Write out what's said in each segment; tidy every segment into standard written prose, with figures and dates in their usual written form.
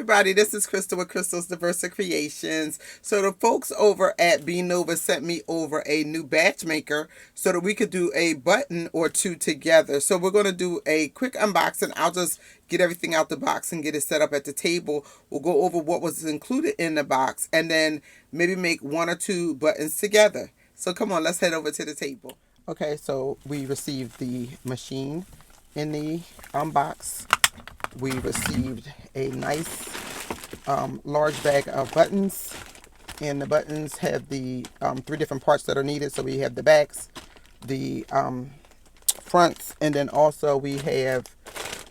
everybody, this is Crystal with Crystal's Diverse Creations. So the folks over at BEAMNOVA sent me over a new batch maker so that we could do a button or two together. So we're going to do a quick unboxing. I'll just get everything out the box and get it set up at the table. We'll go over what was included in the box and then maybe make one or two buttons together. So come on, let's head over to the table. Okay, so we received the machine in the box. We received a nice large bag of buttons, and the buttons have the 3 different parts that are needed. So we have the backs, the fronts, and then also we have,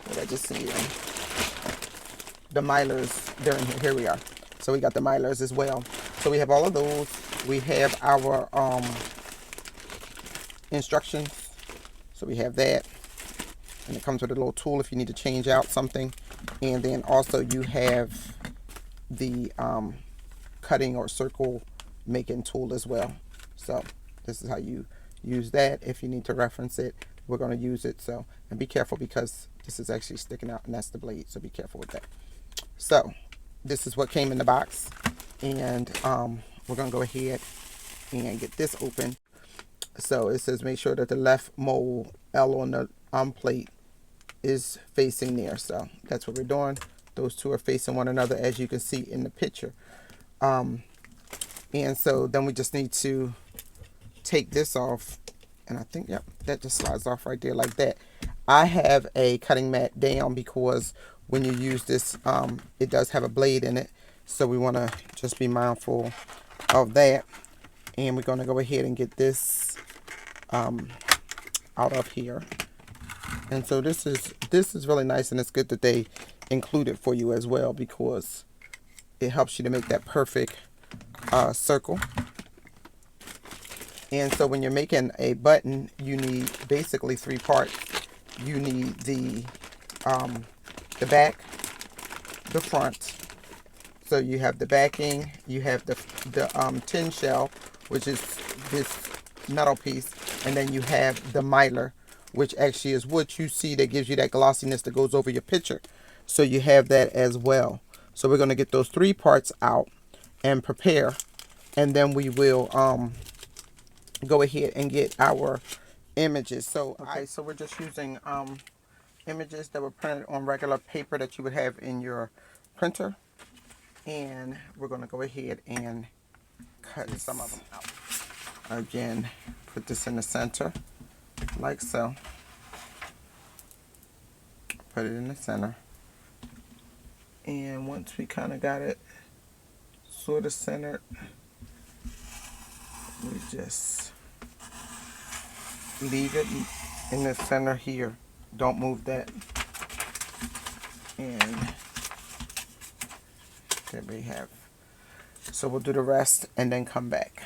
what did I just see? The milers. They're in here. Here we are. So we got the milers as well. So we have all of those. We have our instructions. So we have that. And it comes with a little tool if you need to change out something. And then also you have the cutting or circle making tool as well. So this is how you use that. If you need to reference it, we're going to use it. So, and be careful because this is actually sticking out and that's the blade. So be careful with that. So this is what came in the box. And we're going to go ahead and get this open. So it says make sure that the left mold L on the plate is facing there. So that's what we're doing. Those two are facing one another, as you can see in the picture. And so then we just need to take this off, and I think, yep, that just slides off right there like that. I have a cutting mat down because when you use this, it does have a blade in it, so we want to just be mindful of that. And we're going to go ahead and get this out of here. And so this is really nice, and it's good that they include it for you as well because it helps you to make that perfect circle. And so when you're making a button, you need basically 3 parts. You need the back, the front. So you have the backing, you have the tin shell, which is this metal piece, and then you have the miler, which actually is what you see that gives you that glossiness that goes over your picture. So you have that as well. So we're going to get those 3 parts out and prepare, and then we will go ahead and get our images. So okay, so we're just using images that were printed on regular paper that you would have in your printer, and we're going to go ahead and cut some of them out. Again, put this in the center like so. Put it in the center, and once we kind of got it sort of centered, we just leave it in the center here. Don't move that. And there we have. So we'll do the rest and then come back.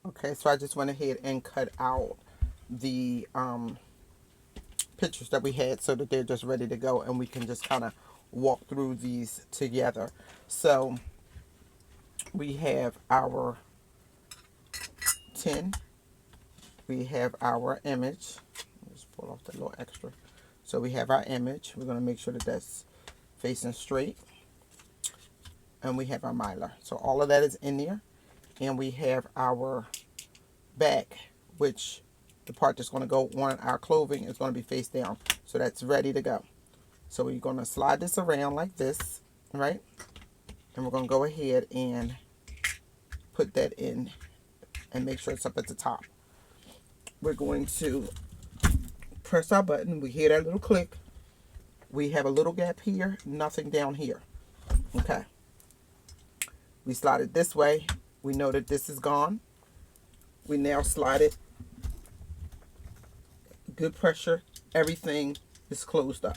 Okay, so I just went ahead and cut out the pictures that we had so that they're just ready to go, and we can just kind of walk through these together. So we have our tin, we have our image. Let's pull off the little extra. So we have our image. We're going to make sure that that's facing straight, and we have our miler. So all of that is in there, and we have our back, which the part that's going to go on our clothing is going to be face down. So that's ready to go. So we're going to slide this around like this, right? And we're going to go ahead and put that in and make sure it's up at the top. We're going to press our button. We hear that little click. We have a little gap here, nothing down here. Okay. We slide it this way. We know that this is gone. We now slide it. Good pressure. Everything is closed up.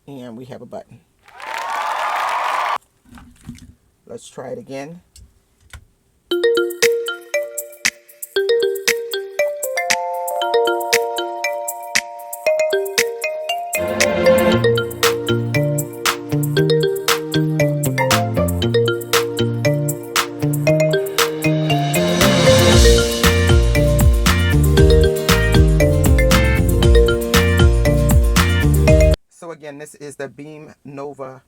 And we have a button. Let's try it again. this is the BEAMNOVA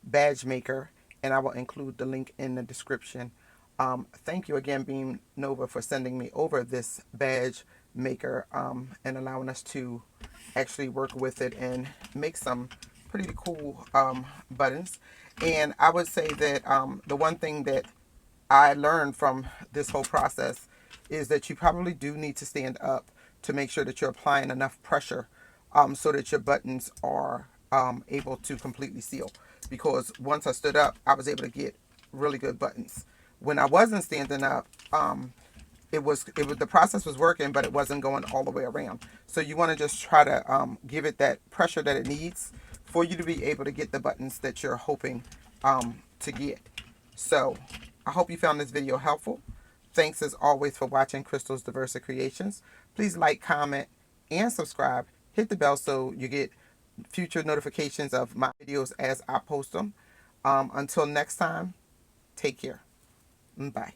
badge maker, and I will include the link in the description. Thank you again, BEAMNOVA, for sending me over this badge maker and allowing us to actually work with it and make some pretty cool buttons. And I would say that the one thing that I learned from this whole process is that you probably do need to stand up to make sure that you're applying enough pressure so that your buttons are able to completely seal. Because once I stood up, I was able to get really good buttons. When I wasn't standing up, it was the process was working, but it wasn't going all the way around. So you want to just try to give it that pressure that it needs for you to be able to get the buttons that you're hoping to get. So I hope you found this video helpful. Thanks as always for watching Crystal's Diversa Creations. Please like, comment, and subscribe. Hit the bell so you get future notifications of my videos as I post them. Until next time, take care. Bye.